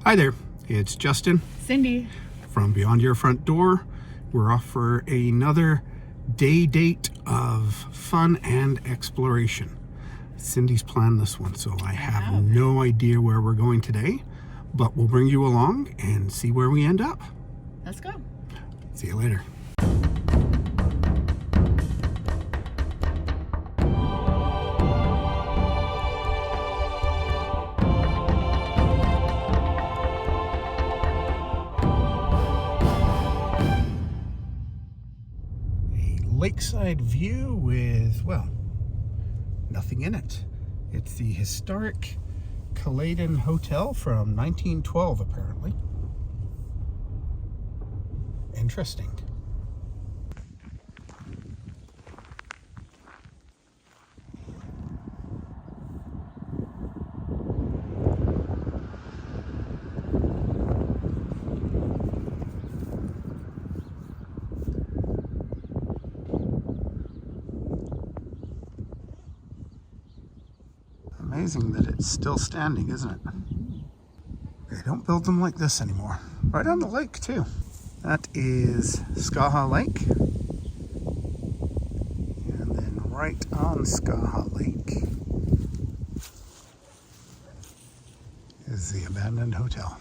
Hi there, it's Justin. Cindy. From Beyond Your Front Door. We're off for another day date of fun and exploration. Cindy's planned this one, so I have no idea where we're going today, but we'll bring you along and see where we end up. Let's go. See you later. Lakeside view with, well, nothing in it. It's the historic Kaleden Hotel from 1912, apparently. Interesting. Amazing that it's still standing, isn't it? They don't build them like this anymore. Right on the lake, too. That is Skaha Lake. And then right on Skaha Lake is the abandoned hotel.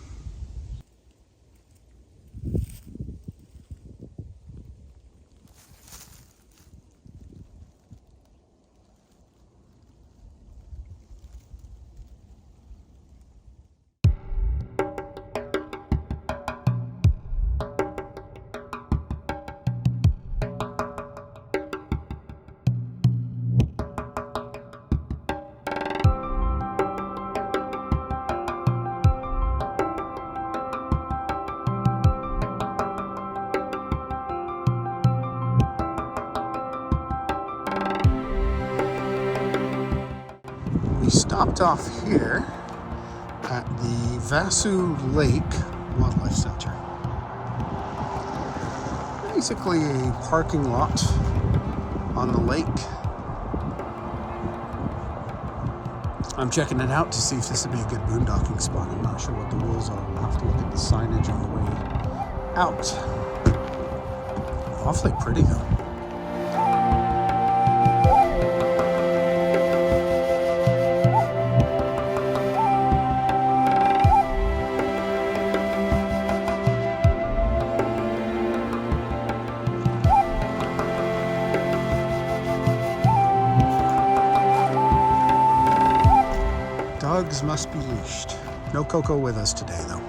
We stopped off here at the Vasu Lake Wildlife Center. Basically a parking lot on the lake. I'm checking it out to see if this would be a good boondocking spot. I'm not sure what the rules are. We'll have to look at the signage on the way out. Awfully pretty though. Dogs must be leashed. No Coco with us today, though.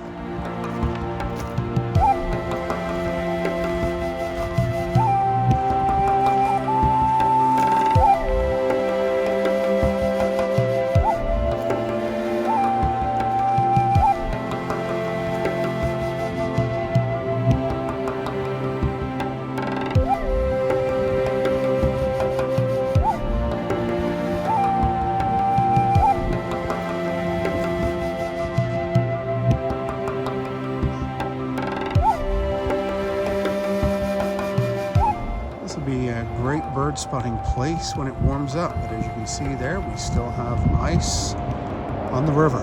Be a great bird spotting place when it warms up, but as you can see there, we still have ice on the river.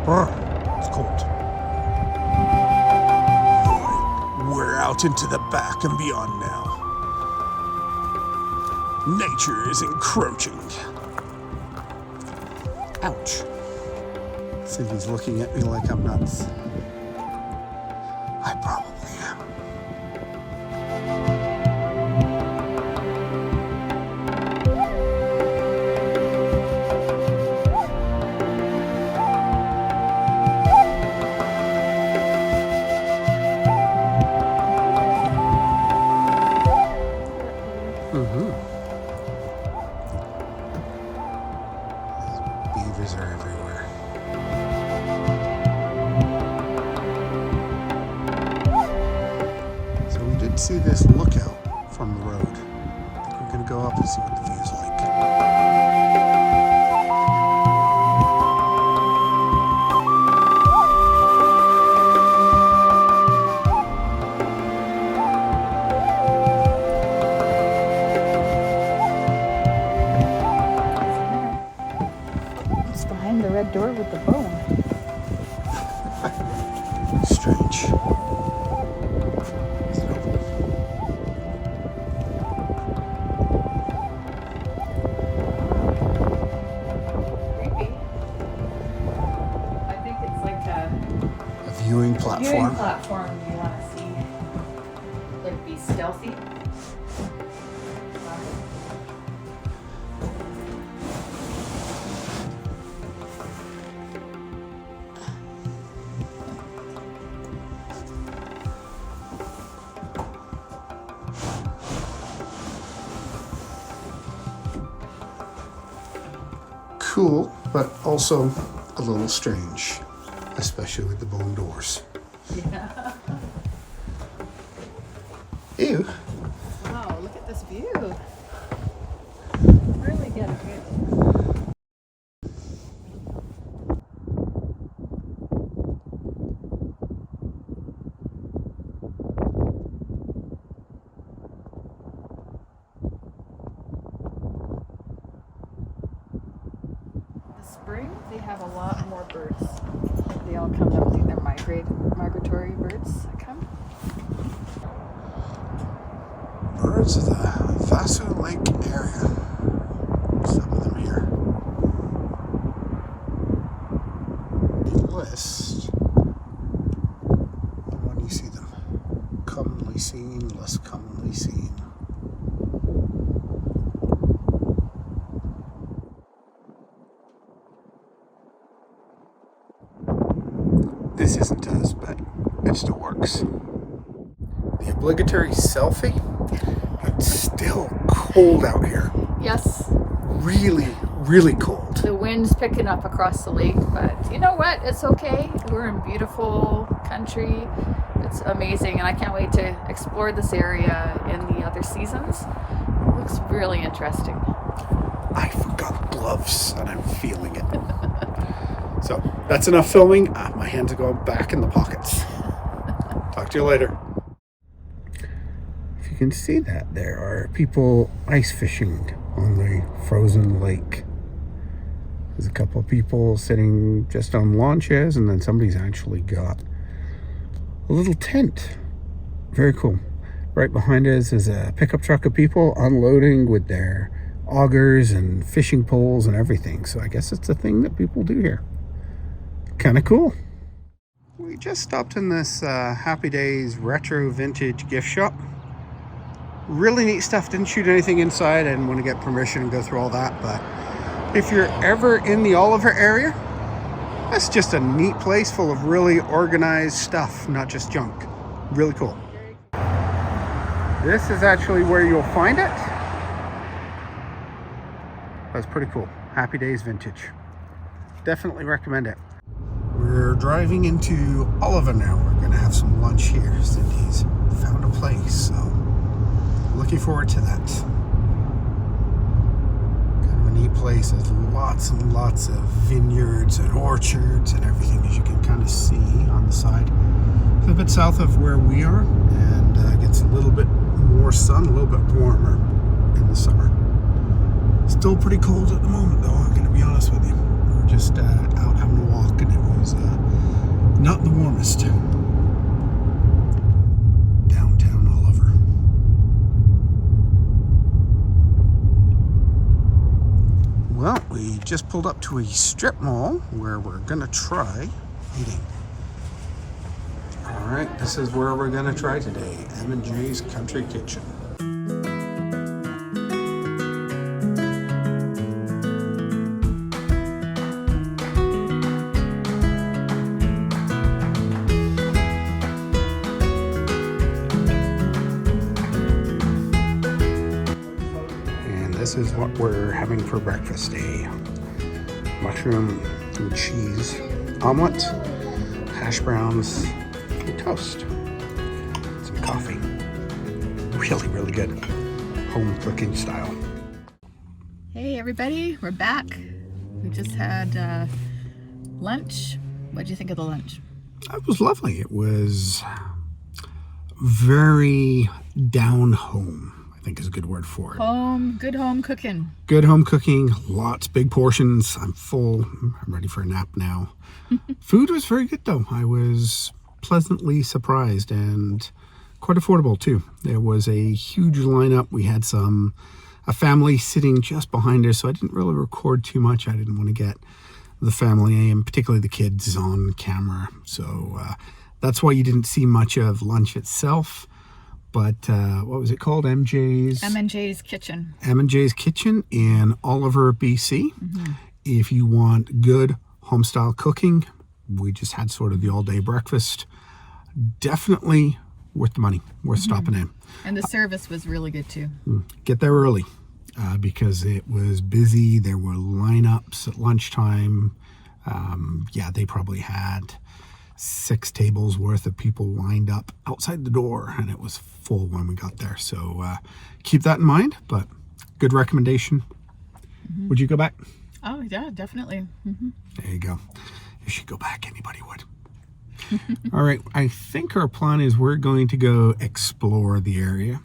Brr, it's cold. We're out into the back and beyond now. Nature is encroaching. Ouch. Cindy's looking at me like I'm nuts. I probably am. Beavers are everywhere. So we did see this lookout from the road. I think we're going to go up and see what the view's like. It's behind the red door with the bone. viewing platform. Viewing platform you want to see. Like be stealthy. Cool, but also a little strange, especially with the bone doors. Yeah. Ew. Wow, look at this view. Really get a good. Spring, they have a lot more birds. They all come out. They're migratory birds that come. Birds of the Vassar Lake area. Some of them here. List. When you see them. Commonly seen, less commonly seen. This isn't us, but it still works. The obligatory selfie. It's still cold out here. Yes. Really, really cold. The wind's picking up across the lake, but you know what? It's okay. We're in beautiful country. It's amazing, and I can't wait to explore this area in the other seasons. It looks really interesting. I forgot gloves, and I'm feeling it. So that's enough filming. My hands are going back in the pockets. Talk to you later. If you can see that, there are people ice fishing on the frozen lake. There's a couple of people sitting just on lawn chairs, and then somebody's actually got a little tent. Very cool. Right behind us is a pickup truck of people unloading with their augers and fishing poles and everything. So I guess it's a thing that people do here. Kind of cool. We just stopped in this Happy Days retro vintage gift shop. Really neat stuff. Didn't shoot anything inside. I didn't want to get permission and go through all that, but if you're ever in the Oliver area, that's just a neat place full of really organized stuff, not just junk. Really cool. This is actually where you'll find it. That's pretty cool. Happy Days vintage. Definitely recommend it. We're driving into Oliver now. We're going to have some lunch here. Cindy's found a place, so looking forward to that. Kind of a neat place. There's lots and lots of vineyards and orchards and everything, as you can kind of see on the side. It's a bit south of where we are, and gets a little bit more sun, a little bit warmer in the summer. Still pretty cold at the moment, though, I'm going to be honest with you. We were just out having a walk, and it was not the warmest. Downtown Oliver. Well, we just pulled up to a strip mall where we're going to try eating. All right, this is where we're going to try today, M&J's Country Kitchen. This is what we're having for breakfast, a mushroom and cheese omelet, hash browns, and toast, some coffee. Really, really good. Home cooking style. Hey everybody, we're back. We just had lunch. What did you think of the lunch? It was lovely. It was very down home, I think is a good word for it. Good home cooking. Good home cooking, lots, big portions. I'm full. I'm ready for a nap now. Food was very good though. I was pleasantly surprised and quite affordable too. There was a huge lineup. We had a family sitting just behind us, so I didn't really record too much. I didn't want to get the family and particularly the kids on camera. So that's why you didn't see much of lunch itself. But what was it called? M&J's Kitchen. M&J's Kitchen in Oliver, BC. If you want good home-style cooking, we just had sort of the all-day breakfast. Definitely worth the money, worth stopping in. And the service was really good too. Get there early because it was busy. There were lineups at lunchtime. Yeah, they probably had 6 tables worth of people lined up outside the door, and it was full when we got there. So keep that in mind, but good recommendation. Would you go back? Oh yeah, definitely. There you go. You should go back. Anybody would. All right, I think our plan is we're going to go explore the area.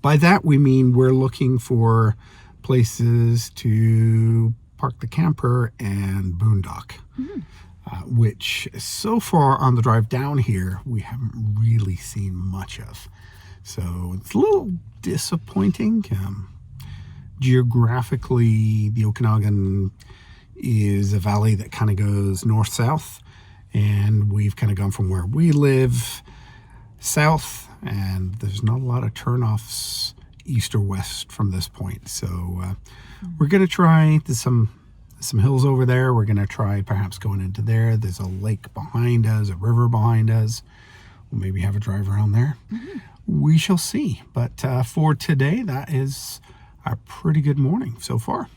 By that we mean we're looking for places to park the camper and boondock, which so far on the drive down here we haven't really seen much of. So it's a little disappointing. Geographically, the Okanagan is a valley that kind of goes north-south, and we've kind of gone from where we live south, and there's not a lot of turnoffs east or west from this point. So we're going to try, there's some hills over there. We're going to try perhaps going into there. There's a lake behind us, a river behind us. We'll maybe have a drive around there. We shall see. But for today, that is a pretty good morning so far.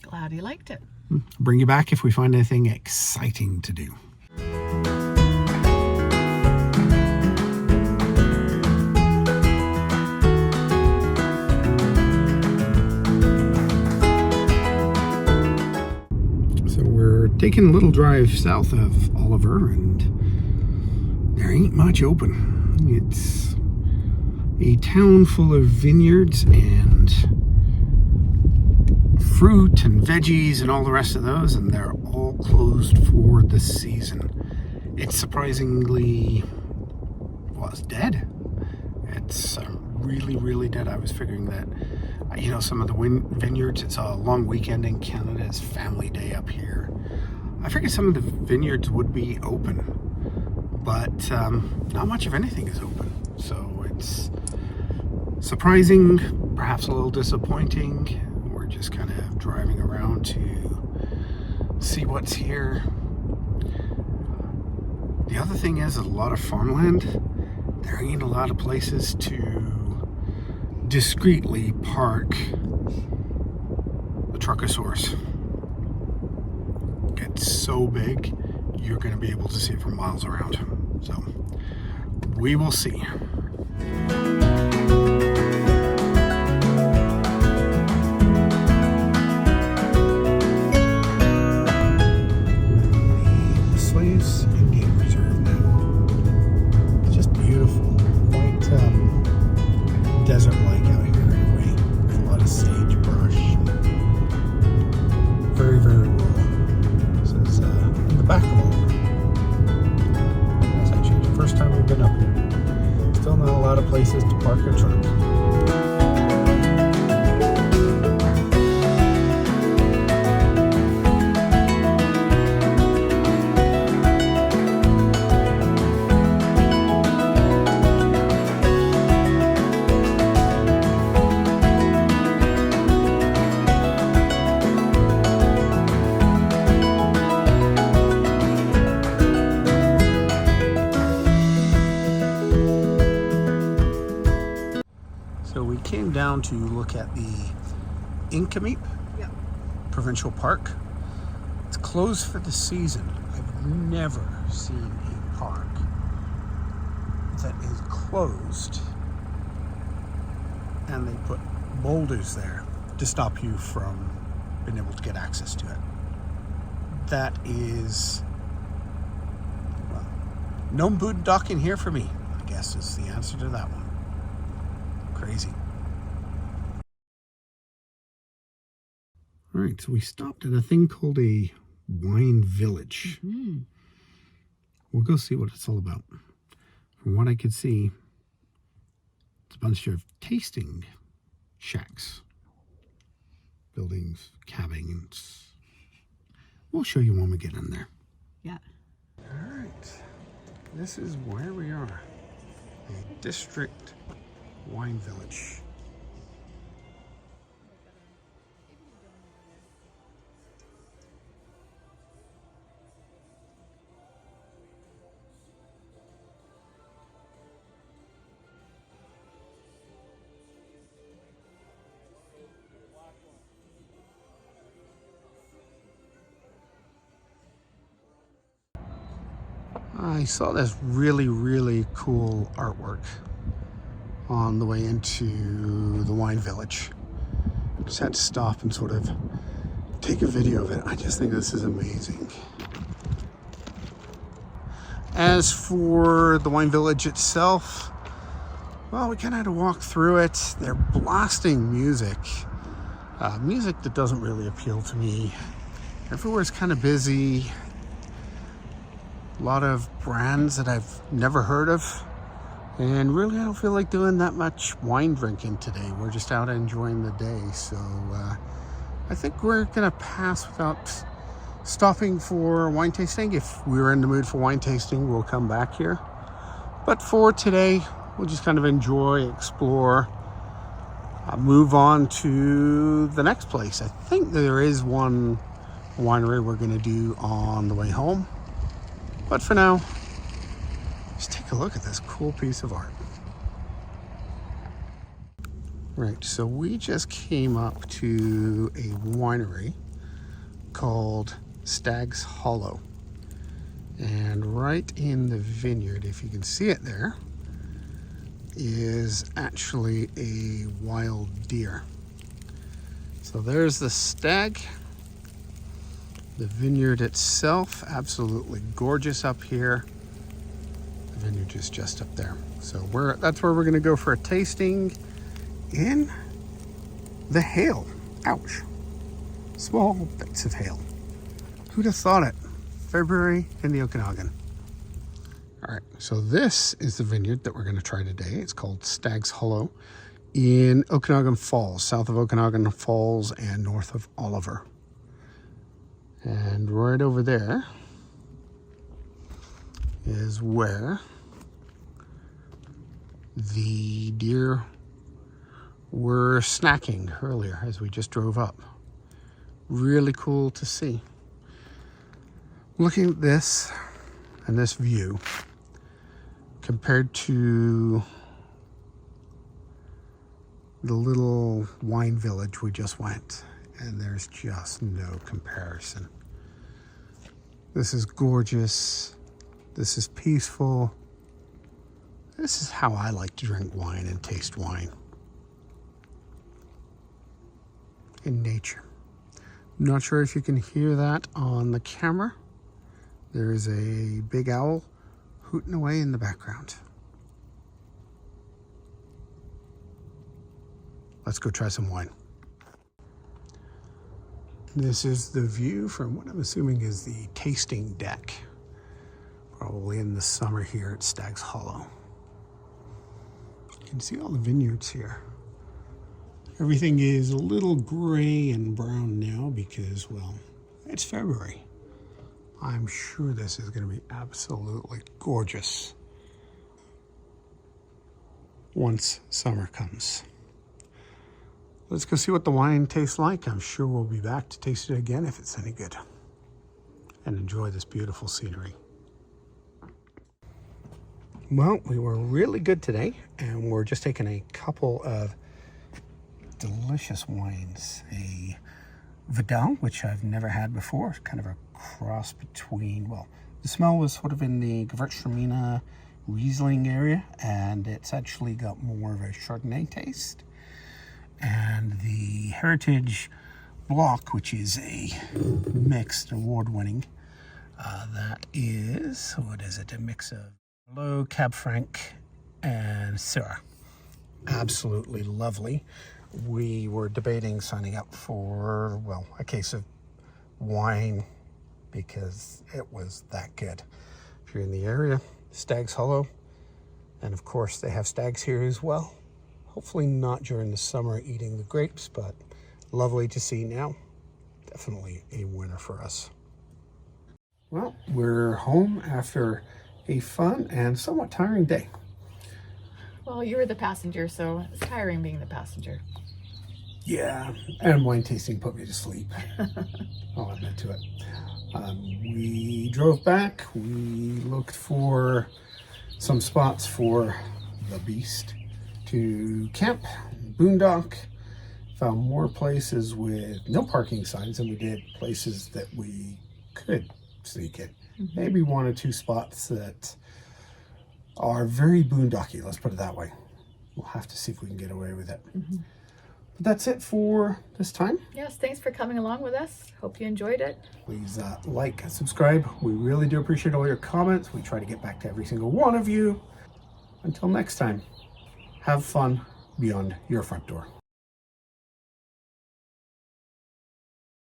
Glad you liked it. Bring you back if we find anything exciting to do. So we're taking a little drive south of Oliver, and there ain't much open. It's a town full of vineyards and fruit and veggies and all the rest of those, and they're all closed for the season. It's surprisingly, well, it's dead. It's really dead. I was figuring that, you know, some of the vineyards, it's a long weekend in Canada, it's family day up here. I figured some of the vineyards would be open, but not much of anything is open. So it's surprising, perhaps a little disappointing. We're just kind of driving around to see what's here. The other thing is a lot of farmland. There ain't a lot of places to discreetly park the Truckosaurus. It's so big, you're going to be able to see it from miles around. So we will see. Desert-like out here anyway. There's a lot of sagebrush. Very rural. This is in the back of Oliver. That's actually the first time we've been up here. Still not a lot of places to park a truck. So we came down to look at the Inkameep Provincial Park. It's closed for the season. I've never seen a park that is closed and they put boulders there to stop you from being able to get access to it. That is, well, no boondocking here for me, I guess is the answer to that one. Crazy. All right, so we stopped at a thing called a wine village. We'll go see what it's all about. From what I could see, it's a bunch of tasting shacks, buildings, cabins, We'll show you when we get in there. Yeah. All right, this is where we are, the District Wine Village. I saw this really cool artwork on the way into the wine village. Just had to stop and sort of take a video of it. I just think this is amazing. As for the wine village itself, well, we kind of had to walk through it. They're blasting music. Music that doesn't really appeal to me. Everywhere's kind of busy. A lot of brands that I've never heard of. And really, I don't feel like doing that much wine drinking today. We're just out enjoying the day. So I think we're gonna pass without stopping for wine tasting. If we were in the mood for wine tasting, we'll come back here. But for today, we'll just kind of enjoy, explore, move on to the next place. I think there is one winery we're gonna do on the way home. But for now, just take a look at this cool piece of art. Right, so we just came up to a winery called Stag's Hollow. And right in the vineyard, if you can see it there, is actually a wild deer. So there's the stag. The vineyard itself, absolutely gorgeous up here. The vineyard is just up there. So that's where we're gonna go for a tasting in the hail. Ouch. Small bits of hail. Who'd have thought it? February in the Okanagan. All right, so this is the vineyard that we're gonna try today. It's called Stag's Hollow in Okanagan Falls, south of Okanagan Falls and north of Oliver. And right over there is where the deer were snacking earlier as we just drove up. Really cool to see. Looking at this and this view compared to the little wine village we just went, and there's just no comparison. This is gorgeous. This is peaceful. This is how I like to drink wine and taste wine. In nature. I'm not sure if you can hear that on the camera. There is a big owl hooting away in the background. Let's go try some wine. This is the view from what I'm assuming is the tasting deck. Probably in the summer here at Stag's Hollow. You can see all the vineyards here. Everything is a little gray and brown now because, well, it's February. I'm sure this is going to be absolutely gorgeous once summer comes. Let's go see what the wine tastes like. I'm sure we'll be back to taste it again if it's any good. And enjoy this beautiful scenery. Well, we were really good today, and we're just taking a couple of delicious wines. A Vidal, which I've never had before, kind of a cross between, well, the smell was sort of in the Gewürztraminer Riesling area, and it's actually got more of a Chardonnay taste. And the Heritage Block, which is a mixed award-winning, that is, what is it, a mix of Low, Cab Franc, and Syrah. Absolutely lovely. We were debating signing up for, well, a case of wine because it was that good. If you're in the area, Stag's Hollow, and of course they have stags here as well. Hopefully not during the summer eating the grapes, but lovely to see now. Definitely a winner for us. Well, we're home after a fun and somewhat tiring day. Well, you were the passenger, so it's tiring being the passenger. Yeah, and wine tasting put me to sleep. I'll admit to it. We drove back. We looked for some spots for the beast to camp, boondock. Found more places with no parking signs than we did places that we could sneak in. Maybe one or two spots that are very boondocky, let's put it that way. We'll have to see if we can get away with it. But that's it for this time. Yes, thanks for coming along with us. Hope you enjoyed it. Please like and subscribe. We really do appreciate all your comments. We try to get back to every single one of you. Until next time, have fun beyond your front door.